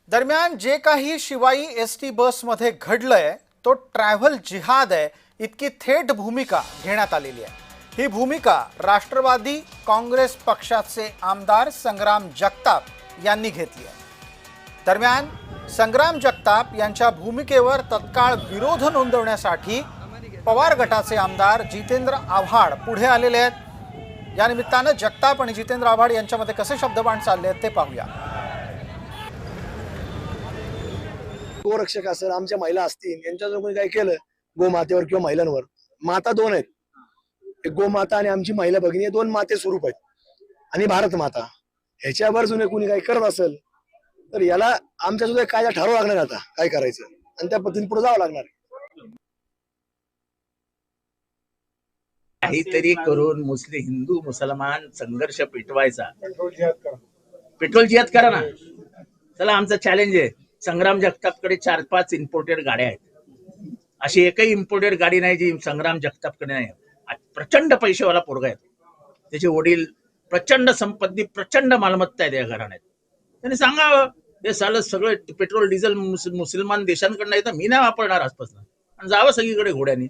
दरम्यान जे काही शिवाई एसटी बसमध्ये घडलंय तो ट्रॅव्हल जिहाद आहे, इतकी थेट भूमिका घेण्यात आलेली आहे। ही भूमिका राष्ट्रवादी काँग्रेस पक्षाचे आमदार संग्राम जगताप यांनी घेतली आहे। दरम्यान संग्राम जगताप यांच्या भूमिकेवर तत्काळ विरोध नोंदवण्यासाठी पवार गटाचे आमदार जितेंद्र आव्हाड पुढे आलेले आहेत। या निमित्तानं जगताप आणि जितेंद्र आव्हाड यांच्यामध्ये कसे शब्दबाण चालले आहेत ते पाहूया। गोरक्षक असेल, आमच्या महिला असतील, यांच्याजवळ कोणी काय केलं गोमातेवर किंवा महिलांवर, माता दोन आहेत, एक गोमाता आणि आमची महिला भगिनी, हे दोन माते स्वरूप आहेत आणि भारत माता, ह्याच्यावर जुने कोणी काही करत असेल तर याला आमच्या सुद्धा कायदा ठरवावं लागणार, आता काय करायचं आणि त्या पद्धतीने पुढे जावं लागणार। काहीतरी करून हिंदू मुसलमान संघर्ष पेटवायचा, पेट्रोल जिहाद करा ना। चला, आमचं चॅलेंज आहे, संग्राम जगतापकडे 4-5 इम्पोर्टेड गाड्या आहेत, अशी एकही इम्पोर्टेड गाडी नाही जी संग्राम जगतापकडे नाही। प्रचंड पैसेवाला पोरगा आहे, त्याचे वडील प्रचंड संपत्ती, प्रचंड मालमत्ता आहे त्या घराण्यात। त्यांनी सांगावं हे सगळं पेट्रोल डिझेल मुसलमान देशांकडनं येतं, मी नाही वापरणार आजपासून, आणि जावं सगळीकडे घोड्याने।